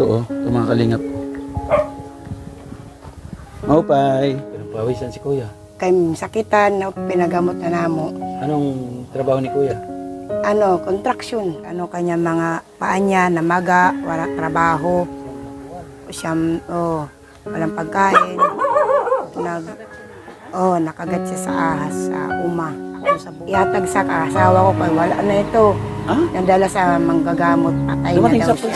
Ito oh, ito mga kalingap. Maupay. Pinapawisan si kuya. Kay sakitan na pinagamot na namo. Anong trabaho ni kuya? Contraction. Kanya mga paa niya, namaga, wala trabaho. Siyam, walang pagkain. Nakagat siya sa ahas, sa uma. Ihatag sa asawa ko, kay wala na ito. Ah? Nandala sa manggagamot, patay Dumating na sa daw siya.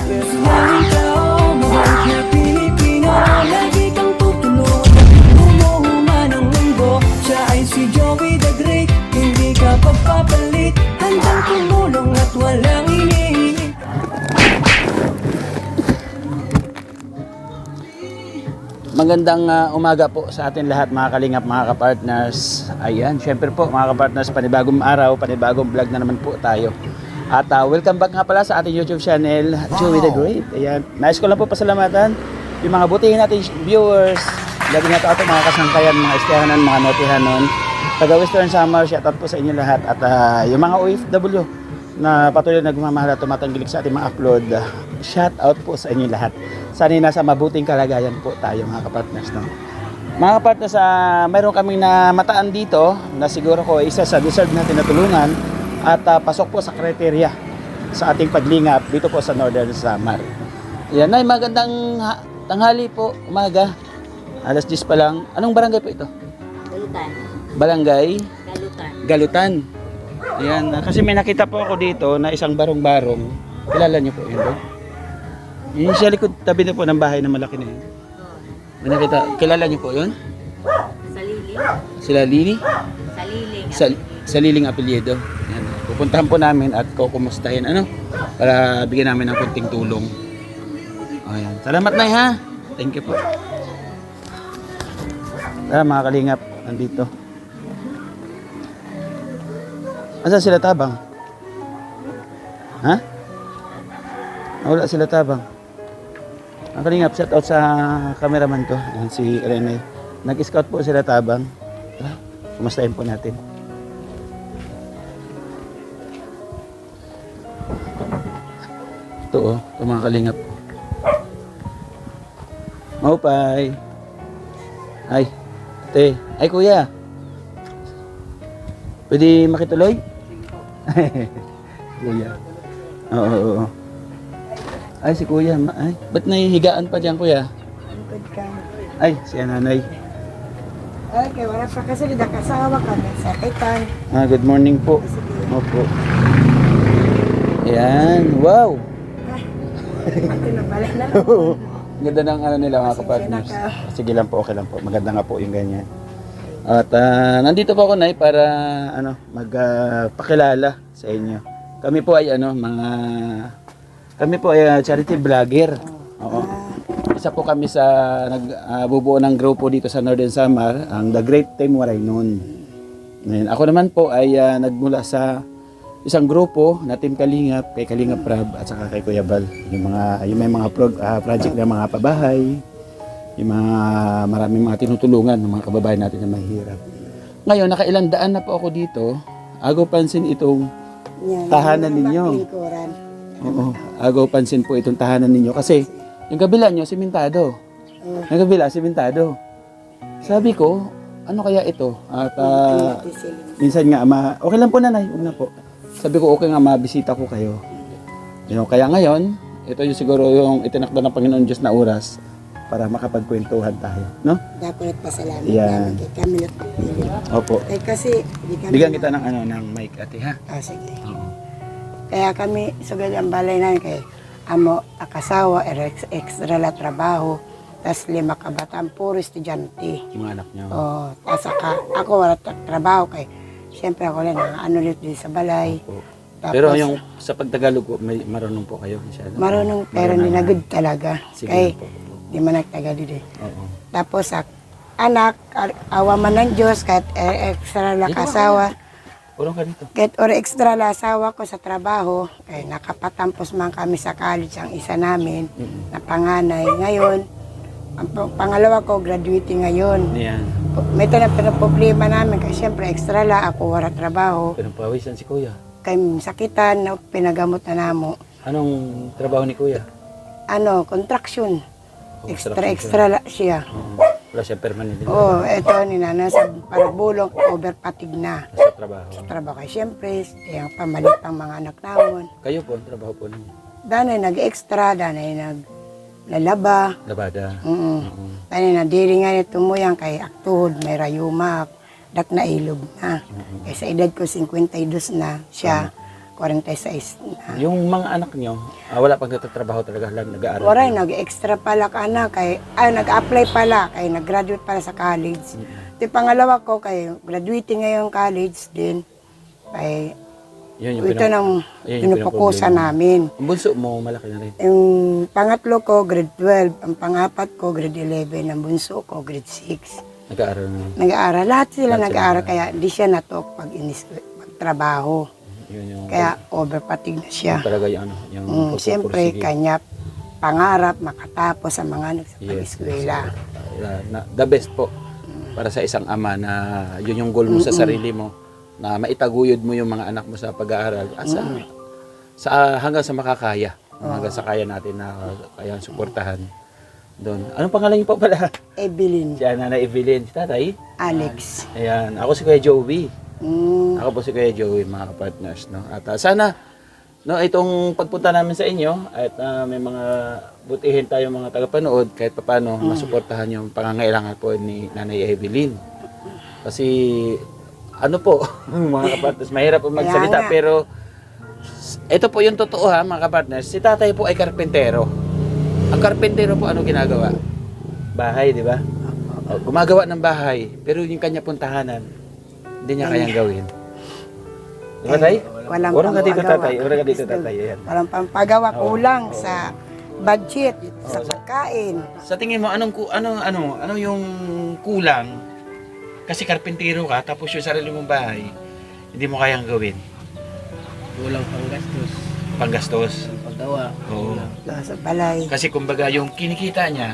Lagi kang tutulungan, umuhuman ang mundo. Siya ay si Joey the Great, hindi ka pagpapalit. Handang tumulong at walang iniinit. Magandang umaga po sa atin lahat mga kalingap, mga kapartners. Ayan, syempre po mga kapartners, panibagong araw, panibagong vlog na naman po tayo. At welcome back nga pala sa ating YouTube channel, Joey the Great. Ayan, nais ko lang po pasalamatan yung mga butihin natin viewers. Lagi na ito mga kasangkayan, mga estehanan, mga notihanon. Taga Western Samar, shoutout po sa inyo lahat. At yung mga OFW na patuloy nagmamahal at tumatanggilik sa ating mga upload, shoutout po sa inyo lahat. Sana nasa mabuting kalagayan po tayo mga kapartners. No? Mga kapartners, mayroon kaming namataan dito na siguro ko isa sa deserve natin na tulungan at pasok po sa kriteria sa ating paglingap dito po sa Northern Samar. Yan ay magandang tanghali po, umaga. Alas 10 pa lang. Anong barangay po ito? Galutan. Barangay? Galutan. Galutan. Ayan, kasi may nakita po ako dito na isang barong-barong. Kilala niyo po yun doon? Yung sa likod tabi na po ng bahay na malaki na yun. May nakita, kilala niyo po yun? Saliling. Sila Lini? Saliling. Saliling apelyido. Yan. Pupuntahan po namin at kukumustahin para bigyan namin ng kunting tulong. Ayan. Salamat na ha. Thank you po. Tara mga kalingap, nandito. Asan sila tabang? Ha? Wala sila tabang. Ang kalingap, shout out sa cameraman ko. Yan, si Rene. Nag-scout po sila tabang. Tara, kumustahin po natin. Ito ito mga kalingap. Maupay. Ay, ate. Ay kuya. Pwede makituloy? Kuya. Oo. Ay, si kuya. Ay, ba't nahihigaan pa dyan, kuya? Angkod ka. Ay, si nanay. Ay, kay wala pa kasi nakasawa kami sa kitan. Good morning po. Opo. Ayan, wow. Ito na balik na. Ganda ng nila mga kapartners. Sige lang po, okay lang po. Maganda nga po yung ganyan. At nandito po ako, Nay, para magpakilala sa inyo. Kami po ay charity vlogger. Oo. Isa po kami sa nagbubuo ng grupo dito sa Northern Samar, ang The Great Team Waraynon. Ngayon, ako naman po ay nagmula sa isang grupo na Team Kalingap, kay Kalingap Prab at saka kay Kuya Bal. Yung may mga project na mga pabahay, yung maraming mga tinutulungan ng mga kababayan natin na mahirap. Ngayon, nakailang daan na po ako dito. Agaw pansin itong tahanan ninyo. Oo, agaw pansin po itong tahanan ninyo kasi yung kabila nyo, simentado. Yung kabila, simentado. Sabi ko, ano kaya ito? At minsan nga, okay lang po nanay, huwag na po. Sabi ko, okay nga, mabisita ko kayo. Kaya ngayon, ito yung siguro yung itinakda ng Panginoon Diyos na oras para makapagkwentuhan tayo, no? Dapat pasalamat Yan. namin kay kami na pumili. Opo. Kasi di kami Bigyan kita ng mic, ate, ha? sige. Oo. Kaya kami sugad ang balay namin kay amo akasawa, extra la trabaho, tas 5 kabataan, puro estudyante. Yung mga anak niyo. Tas ako wala trabaho kay siyempre ako lang ulit din sa balay. Opo. Tapos, Pero yung sa pagtagalog po, may marunong po kayo masyado. marunong pero hindi na good talaga. Sige Kay po. di man nagtagalog din. Oo. Tapos anak, awa man ng Diyos kahit extra la kasawa. Purong ka dito. Kahit or extra la asawa ko sa trabaho, kaya nakapatampos man kami sa college ang isa namin na panganay. Ngayon, ang pangalawa ko, graduating ngayon. Yan. May ito na problema namin kasi siyempre extra la, ako wala trabaho. Pinapawisan si kuya. Kay sakitan na pinagamot na namo. Anong trabaho ni kuya? contraction. Construction Extra siya. Wala siya permanent din Oo, eto ni Nana sa paragbulong, overpatig na. sa trabaho. Trabaho kay siyempre, yung pamalit pang mga anak namin. Kayo po, ang trabaho po ninyo. Danay nag-extra, danay naglalaba. Labada. Danay nadiri nga nito mo yan kay aktuhod, may rayumak, dak na ilog na. Kaya sa edad ko 52 na, siya 46 na. Yung mga anak nyo, wala pang nagtatrabaho talaga lang, nag-aaral. Oray, nag-extra pala ka na, nag-apply pala, kay nag-graduate pala sa college. Ito yung pangalawa ko, kay graduating ngayong college din, kay Yun ito nang yun yung pinupukusan pinaproblema. namin. Ang bunso mo, malaki na rin. Yung pangatlo ko, grade 12. Ang pangapat ko, grade 11. Ang bunso ko, grade 6. Nag-aaral na. Nag-aaral. Lahat sila Lahat sila nag-aaral, nag-aaral. kaya di siya natok pagtrabaho. Yun yung, Kaya overpatig na siya. talaga yung ano, yung Siyempre, pagpupursige. kanya pangarap makatapos sa mga Yes, nagpag-eskwela. The best po para sa isang ama na yun yung goal mo sa sarili mo, na maitaguyod mo yung mga anak mo sa pag-aaral hanggang sa makakaya, hanggang sa kaya natin na kaya suportahan doon. Anong pangalan niyo po pala? Evelyn, Si Nanay Evelyn, si Tatay. Alex. Ayan, ako si Kuya Joey. Mm, Ako po si Kuya Joey, mga partners, no. At sana no, itong pagpunta namin sa inyo at may mga butihin tayo mga tagapanood kahit papaano masuportahan yung pangangailangan po ni Nanay Evelyn. Kasi ano po, mga kapartners, mahirap po magsalita Kaya nga. pero ito po yung totoo ha, mga kapartners. Si Tatay po ay karpentero. Ang karpentero po ano ginagawa? Bahay, di ba? Gumagawa ng bahay, pero yung kanya pong tahanan, hindi niya kayang gawin. Di ba, Tay? walang Ka dito, pampagawa. Tatay. Urang ka dito, Tatay. Ayan. Walang pampagawa, kulang sa budget, sa pagkain. Sa tingin mo, ano yung kulang? Kasi karpentero ka, tapos yung sarili mong bahay, hindi mo kayang gawin. Kulang panggastos, Panggastos. paggawa. Oo. Sa balay. Kasi kumbaga, yung kinikita niya,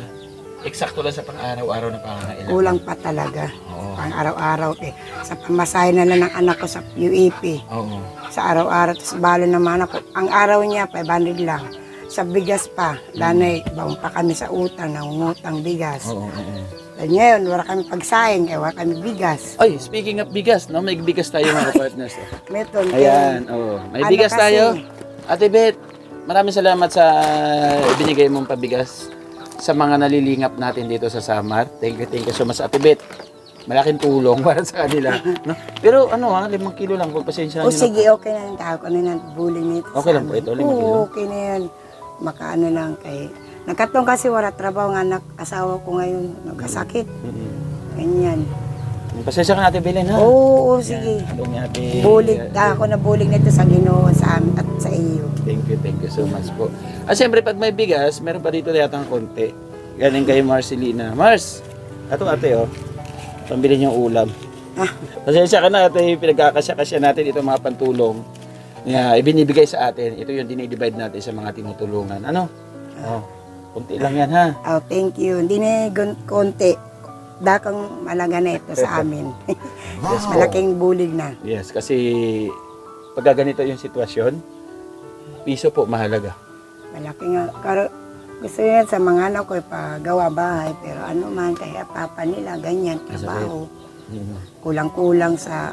eksakto lang sa pang-araw-araw na pangangailangan. Kulang pa talaga. Oo. Pang araw-araw eh. Sa pamasahe na lang ng anak ko sa UEP. Oo. Sa araw-araw. Tapos balo ng mga anak ko. Ang araw niya, 500 lang. Sa bigas pa. Danay, baon pa kami sa utang, nangungutang bigas. Oo. At ngayon, wala kami pagsaing, kaya wala kami bigas. Ay, speaking of bigas, no? May bigas tayo mga partners. Meton, Ayan, oo. May Ano bigas kasi? tayo. Ate Beth, maraming salamat sa binigay mong pabigas sa mga nalilingap natin dito sa Samar. Thank you so much, Ate Beth. Malaking tulong para sa kanila. No? Pero 5 kilo lang, kung pasensya O nyo na sige, po. okay na yung tao ko na yung bullying nito. Okay sa lang po amin. ito, 5 kilo? Oo, okay na yan. Makaano lang kay... Nagkatong kasi wala trabaho nga anak, asawa ko ngayon, nagkasakit. Ganyan. Pasensya ka na, Ate Belen, ha? Oo, sige. Tulong ni Ate. Bulig, ako na bulig nito sa Ginoo, sa amin at sa iyo. Thank you so much po. Siyempre, pag may bigas, meron pa dito yata ng konti. Galing kay Marcelina. Mars, ito ate, pambili niyong ulam. Pasensya ka na, ate, pinagkakasya-kasya natin itong mga pantulong. Ibinibigay sa atin. Ito yung dinidivide natin sa mga tinutulungan. Ano? Kunti lang yan, ha? Oh, thank you. Hindi na konti. Dakang malaga na ito sa amin. Malaking bulig na. Yes, kasi pag ganito yung sitwasyon, piso po mahalaga. Malaki nga. Gusto yan sa mga anak ko, pagawa bahay. Pero ano man, kaya papa nila, ganyan, trabaho. Kulang-kulang sa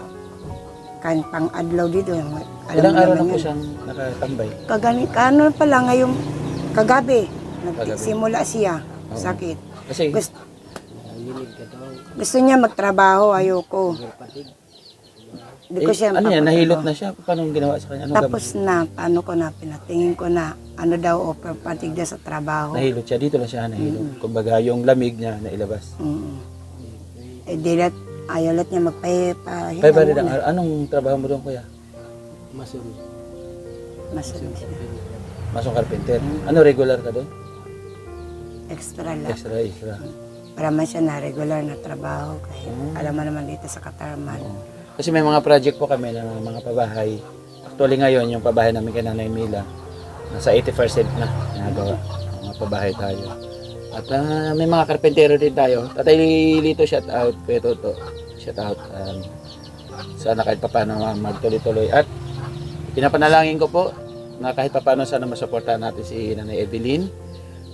pang-adlaw dito. Ilang araw na naman po yan. siyang nakatambay? Kano pala ngayong kagabi, nagsimula siya, Oo. sakit. Kasi, Gusto niya magtrabaho, ayoko. Hindi ko siya ano yan, mapapatrabaho. nahilot na siya? Paano ginawa sa kanya? Anong Tapos na, paano ko na, pinatingin ko na, ano daw, offer patig na sa trabaho. Nahilot siya, dito lang siya nahilot. Kumbaga yung lamig niya nailabas. Eh, dilat, ayaw lahat niya magpahipahinga. Kaya ba rin, anong trabaho mo doon, kuya? Masun. Masunod siya. Masong carpenter. Ano, regular ka doon? Extra lang. Extra. Para man siya na regular na trabaho. Kaya alam mo naman dito sa Katarman. Kasi may mga project po kami na mga pabahay. Actually ngayon, yung pabahay namin kay Nanay Mila, nasa 80% na nagawa. Mga pabahay tayo. At may mga karpentero din tayo. Tatay Lito, shout out. Kuya Toto, shout out. Sana kahit paano magtuloy-tuloy. At pinapanalangin ko po na kahit paano sana masuportahan natin si Nanay Evelyn.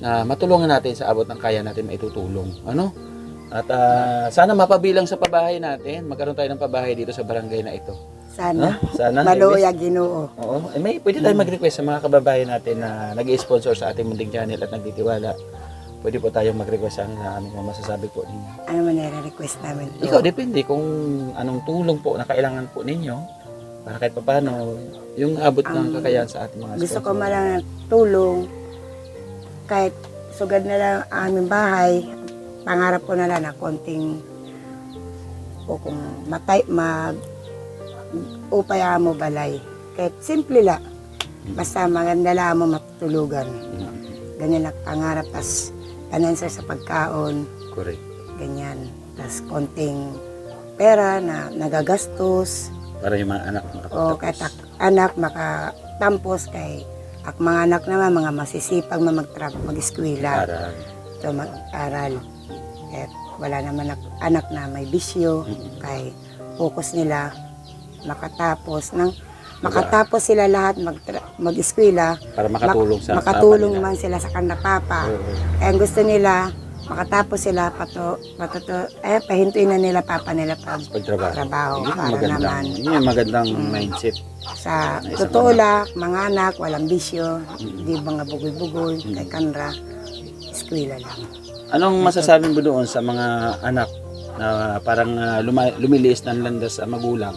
na matulungan natin sa abot ng kaya natin maitutulong. Ano? At sana mapabilang sa pabahay natin. Magkaroon tayo ng pabahay dito sa barangay na ito. Sana. Sana. Maluya, Ginoo. Oo. Pwede tayo mag-request sa mga kababayan natin na nag-sponsor sa ating munting channel at nagtitiwala. Pwede po tayong mag-request sa aming mga masasabi po ninyo. Ano man nire-request namin to? Ikaw, depende kung anong tulong po na kailangan po ninyo para kahit paano yung abot ng kakayahan sa ating mga Gusto ko sponsor. malang tulong kahit sugad na lang ang aming bahay. Pangarap ko na lang na konting o kung upay mo balay. Kahit simple lang. Basta maganda lang mo matutulugan. Ganyan lang pangarap. Tas financial sa pagkaon. Correct. Ganyan. Tas konting pera na nagagastos. Para yung mga anak O makapagtapos. kahit anak makatampos kay mga anak naman mga masisipag mag-eskwela. Para So mag-aral. At wala naman anak na may bisyo. Kay focus nila makatapos sila lahat mag-eskwela. para makatulong sa makatulong sa man sila sa kanila papa. Oo. Kaya ang gusto nila makatapos sila pahintuin na nila papa nila pagtrabaho. trabaho Yun ang para magandang, naman yun yung magandang mindset. sa Isang totoo lang, mga anak, walang bisyo, di mga bugoy-bugoy, kay kanra, eskwela lang. Anong masasabi mo doon sa mga anak na parang lumiliis ng landas sa magulang?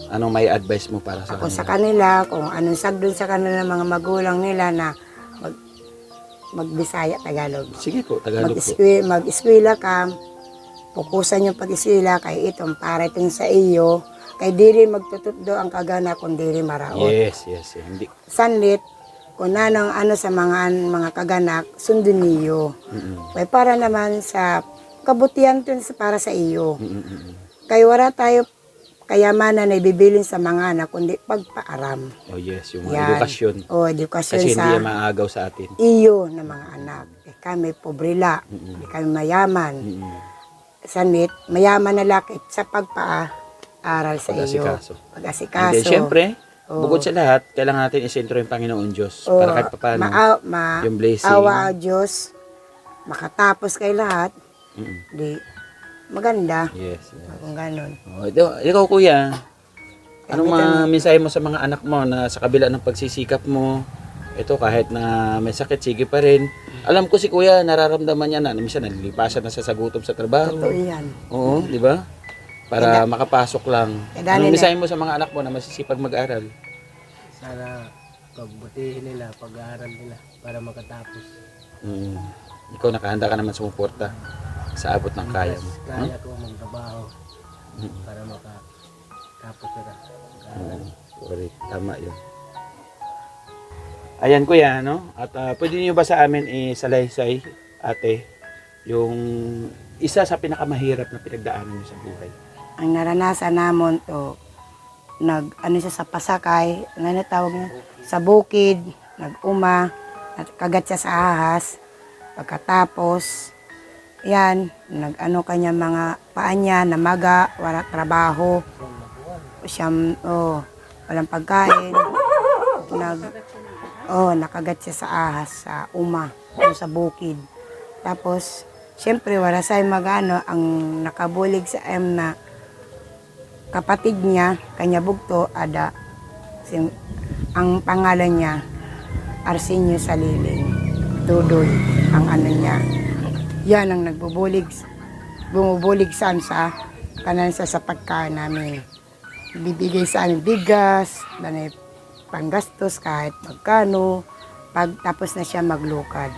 Anong may advice mo para sa Ako sa kanila? kanila, kung anong sagdon sa kanila mga magulang nila na magbisaya Tagalog. Sige po, Tagalog po. Mag-eskwela ka, pukusan yung pag-eskwela, kay itong para itong sa iyo, kay diri magtutupdo ang kagana kung diri maraot. Yes. Hindi. Sanlit, kung ano sa mga kaganak, sundin niyo. Kaya para naman sa kabutihan din para sa iyo. Kaya wala tayo kayamanan na ibibilin sa mga anak, kundi pagpaaram. Oh yes, yung Yan. edukasyon. O edukasyon Kasi hindi sa yan maaagaw sa atin. iyo na mga anak. Kami pobrela, hindi kami mayaman. Sanit, mayaman na lakit sa pagpaaral sa iyo. Pag-asikaso. Pag-asikaso. And then, syempre, Oo. bukod sa lahat, kailangan natin isentro yung Panginoon Diyos. O, Para kahit paano, yung blessing. awa ang Diyos, makatapos kay lahat, di maganda. Yes. Kung ganun. Oh, ikaw kuya, anong mga mensahe mo sa mga anak mo na sa kabila ng pagsisikap mo, ito kahit na may sakit, sige pa rin. Alam ko si kuya, nararamdaman niya na minsan nalilipasan na sa gutom sa trabaho. Totoo yan. Oo, di ba? Para makapasok lang. Kaya Anong dali mensahe mo sa mga anak mo na masisipag mag-aral? Sana pagbutihin nila, pag-aaral nila para makatapos. Ikaw nakahanda ka naman sumuporta sa abot ng kaya mo. Kaya ko magtrabaho para makatapos sila. Correct. Tama yun. Ayan kuya, no? At pwede niyo ba sa amin isalaysay, ate, yung isa sa pinakamahirap na pinagdaanan niyo sa buhay? Ang naranasan namon to, ano siya sa pasakay, ano tawag niya, sa bukid, nag-uma, at kagat siya sa ahas. Pagkatapos, yan, nag-ano kanya mga paa niya, namaga, wala trabaho. Siyam, walang pagkain. Nakagat siya sa ahas, sa uma, sa bukid. Tapos, siyempre, wala sa magano, ang nakabulig sa na kapatid niya, kanya bugto, ang pangalan niya, Arsenio Saliling, Dudoy, ang ano niya. Yan ang bumubulig sa kanan sa pagkain namin. Bibigay sa amin bigas, panggastos kahit magkano, tapos na siya maglukad.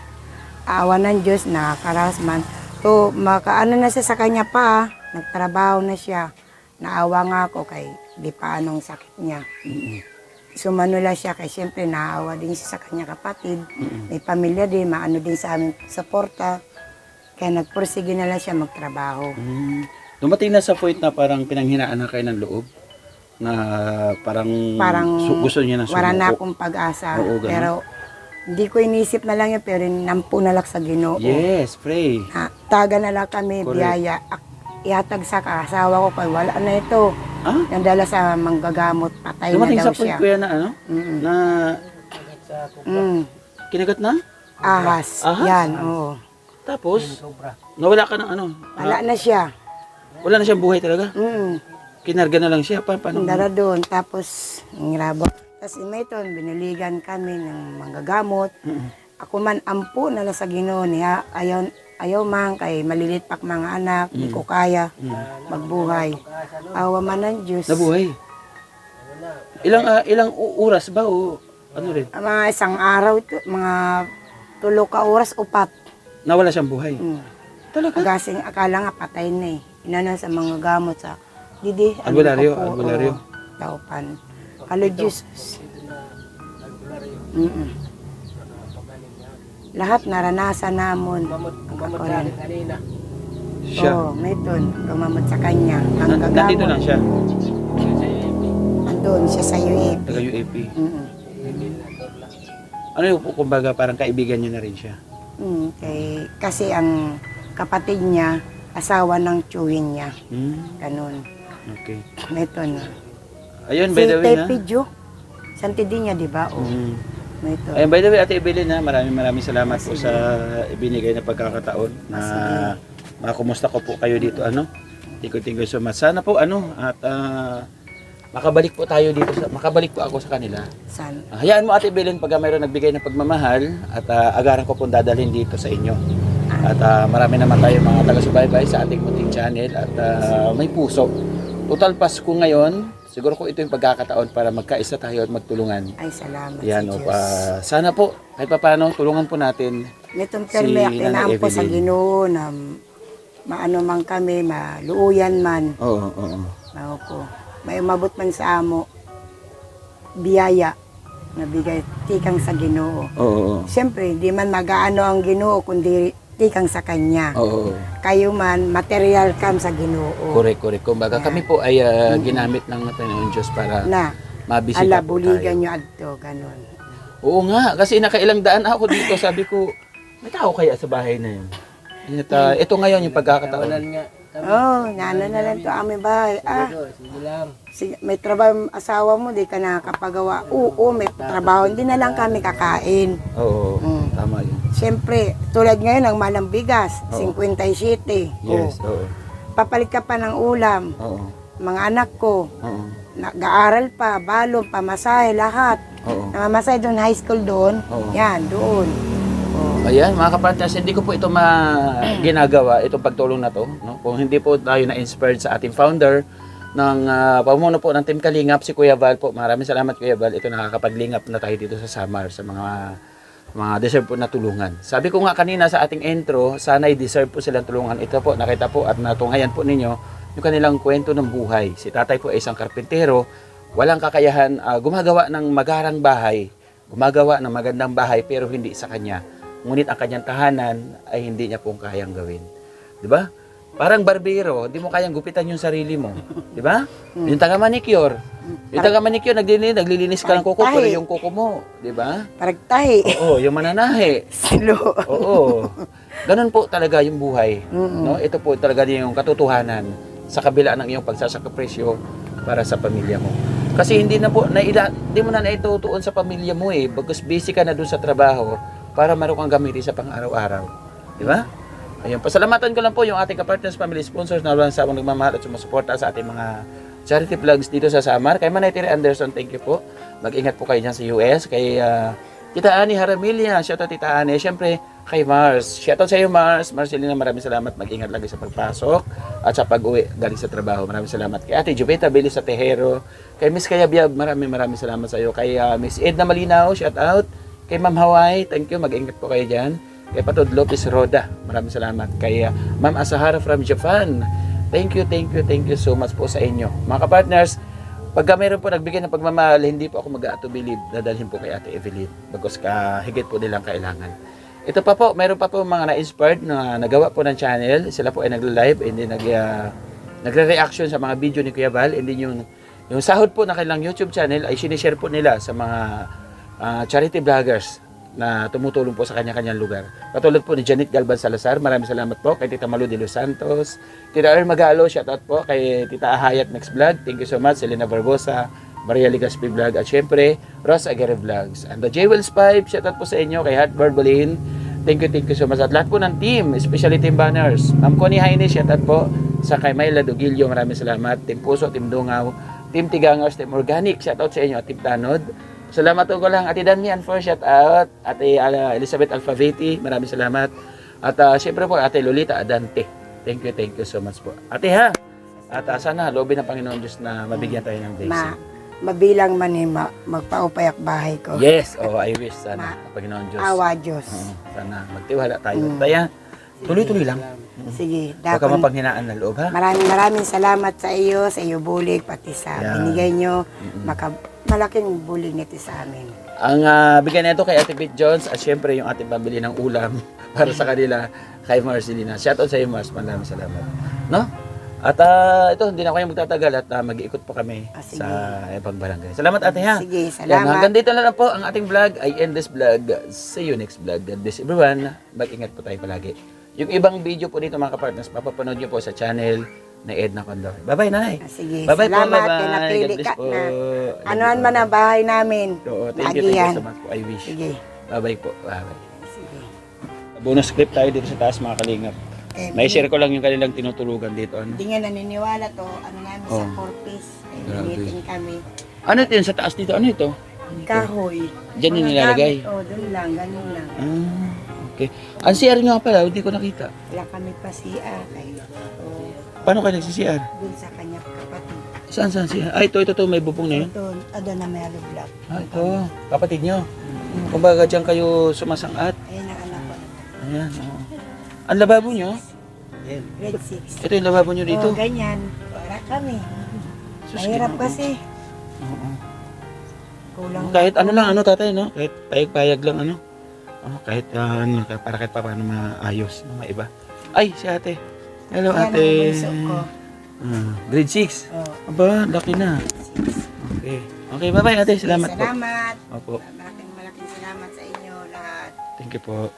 Aawa ng Diyos, nakakaraos man. To, makaano na siya sa kanya pa, nagtrabaho na siya. Naawa nga ako kay di pa anong sakit niya. Sumanula siya kay siyempre naawa din siya sa kanya kapatid. May pamilya din, maano din sa aming suporta. Kaya nagpursige na lang siya magtrabaho. Dumating na sa point na parang pinanghinaan na kayo ng loob? Na parang gusto niya na sumuko? Wala na akong pag-asa. Oo, ganun. Pero hindi ko inisip na lang yun, pero nampo na lang sa Ginoo. Yes, pray. Taga na lang kami, Correct. biyaya. Ihatag sa asawa ko kay wala na ito. Nandala sa manggagamot, patay Dumating na daw sa point siya. kuya na ano? Na Sa Mm. kinagat na? ahas. Ahas? Yan, oo. Tapos, Sobra. nawala ka ng ano? Wala na siya. Wala na siyang buhay talaga. Kinarga na lang siya. Paano? Dara doon, tapos ngirabot. Tapos imayton, biniligan kami ng manggagamot. Ako man ampo na lang sa Ginoo niya. Ayaw man kay malilit pak mga anak, di ko kaya magbuhay. Awa man ng Diyos. Nabuhay. Ilang oras ba o ano rin? Mga isang araw, mga 3 ka oras, 4. Nawala siyang buhay. Talaga? Agasing akala nga patay na eh. Inano sa mga gamot sa didi. Albularyo, ano pa po, albularyo. oo, Taupan. Kalo Diyos. Lahat naranasan namon. Mamot sa Kakulan. akin kanina. Siya. Oo, may doon. Gumamot sa kanya. Ang Nandito lang siya. Andun siya sa UAP. Taga UAP. Mm-mm. Ano yung kumbaga parang kaibigan niyo na rin siya? Kasi ang kapatid niya, asawa ng tiyuhin niya. Ganun. Okay. May doon. Ayun, Si by the way na. Tepidyo. Santidinya, di ba? Oo. May doon. Ayun, by the way, Ate Evelyn, maraming salamat po sa ibinigay na pagkakataon na makumusta ko po kayo dito, Thank you so much. Sana po, at makabalik po tayo dito, makabalik po ako sa kanila. San? Hayaan mo, Ate Evelyn, pag mayroon nagbigay ng pagmamahal at agaran ko pong dadalhin dito sa inyo. At marami naman tayo mga taga-subaybay sa ating munting channel at may puso. Total Pasko ngayon, siguro ko ito yung pagkakataon para magkaisa tayo at magtulungan. Ay, salamat Yan, sa Diyos. sana po, kahit paano, tulungan po natin. Nitong perme, si inaam Nanay po sa Evelyn. Ginoo na maano man kami, maluuyan man. Oo. Ako po. May umabot man sa amo, biyaya na bigay tikang sa Ginoo. Oo. Siyempre, di man mag-aano ang Ginoo kundi tikang sa Kanya. Oo. Kayo man, material kam sa Ginoo. Correct. Kumbaga kami po ay ginamit ng Panginoon Diyos para Na, mabisita ala, po buligan tayo. nyo adto, ganun. Oo nga, kasi nakailang daan ako dito. Sabi ko, may tao kaya sa bahay na yun? At, ito ngayon yung pagkakataon. Tawanan nga. Oh, nana na lang to aming bahay. Sige lang. Sige, may trabaho asawa mo, di ka nakakapagawa. Oo, may trabaho. Hindi na lang kami kakain. Oo, Mm. tama yun. Siyempre, tulad ngayon ng malang bigas, Oo. 57. Yes, Oh. oo. Papalit ka pa ng ulam. Oo. Mga anak ko, Oo. nag-aaral pa, balong, pamasahe, lahat. Oo. Namamasahe doon, high school doon. Oo. Yan, doon. Oh. Ayan, mga kapartners, hindi ko po ito ginagawa, itong pagtulong na to. No? Kung hindi po tayo na-inspired sa ating founder ng pamuno po ng Team Kalingap, si Kuya Val po. Maraming salamat, Kuya Val. Ito nakakapaglingap na tayo dito sa Samar sa mga deserve po na tulungan. Sabi ko nga kanina sa ating intro, sana'y deserve po silang tulungan. Ito po, nakita po at natunghayan po ninyo yung kanilang kwento ng buhay. Si tatay po ay isang karpintero, walang kakayahan, gumagawa ng magarang bahay, gumagawa ng magandang bahay pero hindi sa kanya. Ngunit ang kanyang tahanan ay hindi niya pong kayang gawin. 'Di ba? Parang barbero, hindi mo kayang gupitan yung sarili mo. 'Di ba? Yung taga-manicure. Yung taga-manicure, naglilinis ka ng kuko, pero yung kuko mo, 'di ba? Paragtahi. Oo, yung mananahi. Silo. Oo. Ganun po talaga yung buhay. No? Ito po talaga yung katotohanan sa kabila ng iyong pagsasakripisyo para sa pamilya mo. Kasi hindi mo na naitutuon sa pamilya mo because busy ka na doon sa trabaho para meron kang gamitin sa pang-araw-araw. Di ba? Ayun, pasalamatan ko lang po yung ating kapartners, family sponsors na walang sawang nagmamahal at sumusuporta sa ating mga charity vlogs dito sa Samar. Kay Manay Tere Anderson, thank you po. Mag-ingat po kayo dyan sa US. Kay Tita Ani Haramilia, shoutout Tita Ani. Siyempre, kay Mars. Shoutout sa iyo, Mars. Marcelina, maraming salamat. Mag-ingat lagi sa pagpasok at sa pag-uwi galing sa trabaho. Maraming salamat. Kay Ate Jubeta Bilis sa Tejero. Kay Miss Kayabyab, maraming salamat sa iyo. Kay Miss Edna Malinaw, shoutout. Kay Ma'am Hawaii, thank you. Mag-ingat po kayo dyan. Kay Patod Lopez Roda, maraming salamat. Kay Ma'am Asahara from Japan, thank you so much po sa inyo. Mga kapartners, pagka mayroon po nagbigay ng pagmamahal, hindi po ako mag-aatubilib, dadalhin po kay Ate Evelyn. Bagos higit po nilang kailangan. Ito pa po, mayroon pa po mga na-inspired na nagawa po ng channel. Sila po ay nagla-live and then nagre-reaction sa mga video ni Kuya Val. And then yung sahod po na kanilang YouTube channel ay sinishare po nila sa mga charity vloggers na tumutulong po sa kanya-kanyang lugar. Katulad po ni Janet Galban Salazar, maraming salamat po. Kay Tita Malu de Los Santos, Tita Earl Magalo, shoutout po. Kay Tita Ahayat Next Vlog, thank you so much. Selena Barbosa, Maria Ligaspi Vlog, at syempre, Ross Aguirre Vlogs. And the Jewels 5, shoutout po sa inyo, kay Heartbird Bolin. Thank you so much. At lahat po ng team, especially Team Banners. Ma'am Connie Haines, shoutout po sa kay Myla Dugilio, maraming salamat. Team Puso, Team Dungaw, Team Tigangers, Team Organic, shoutout sa inyo, at Team Tanod. Salamat ko lang, Ate Damian for shoutout, Ate Elizabeth Alfaveti, maraming salamat. At syempre po, Ate Lolita Adante. Thank you so much po. Ate ha, at sana loobin ng Panginoon Diyos na mabigyan tayo ng blessing. Mabilang man magpaupayak bahay ko. Yes, I wish sana, Panginoon Diyos. Awa Diyos. Sana magtiwala tayo. Kaya, tuloy-tuloy lang. Sige, Huwag ka mapanghinaan ng loob, ha? Maraming salamat sa iyo bulig, pati sa binigay nyo. Malaking bulig nito sa amin. Ang bigyan nito kay Ate Beth Jones at syempre yung ating pambili ng ulam para sa kanila kay Marcelina. Shoutout sa iyo, Mars. Maraming salamat. No? At ito, hindi na kayo magtatagal at mag-iikot po kami sige. sa ibang barangay. Salamat, Ate, ha? Sige, Yan, salamat. hanggang dito na lang po ang ating vlog. I end this vlog. See you next vlog. God bless everyone. Mag-ingat po tayo palagi. Yung ibang video po dito, mga kapartners, mapapanood nyo po sa channel na Edna Condor. Bye-bye, Nay. Sige, Bye-bye po, salamat. bye-bye. Napili God bless ka po. na. Anoan man ang bahay namin. Oo, thank Lagi you yan. so much po. I wish. Sige. Bye-bye po. Bye-bye. Sige. Bonus clip tayo dito sa taas, mga kalingap. May share ko lang yung kanilang tinutulugan dito. Ano? Hindi nga naniniwala to. Ano namin sa 4-piece. Grabe. Meeting kami. Ano ito yun sa taas dito? Ano ito? Kahoy. Diyan yung Mga nilalagay? gamit, doon lang. Ganun lang. Okay. Ang CR nga pala, hindi ko nakita. Wala kami pa siya. Kaya, Paano kayo nagsi-CR? doon sa kanya kapatid. Saan CR? Ito, may bubong na yun. Doon na may block. Ito, kapatid nyo. Kumbaga dyan kayo sumasangat. Ayun ang anak ko. Ayan, Ang lababo nyo? Grade 6. Ito yung lababo nyo dito. Ganyan. Para kami. Sus, Mahirap ginoo. kasi. Oo. Kulang. Kahit ano lang, tatay, no? Kahit payag-payag lang, ano? Kahit para kahit pa paano maayos ng mga iba. Ay, si ate. Hello, Yan ate. ang bunso ko. Grade 6. Oh, Aba, laki na. Okay. Okay, bye-bye, ate. Salamat po. Salamat. Opo. Malaking salamat sa inyo lahat. Thank you po.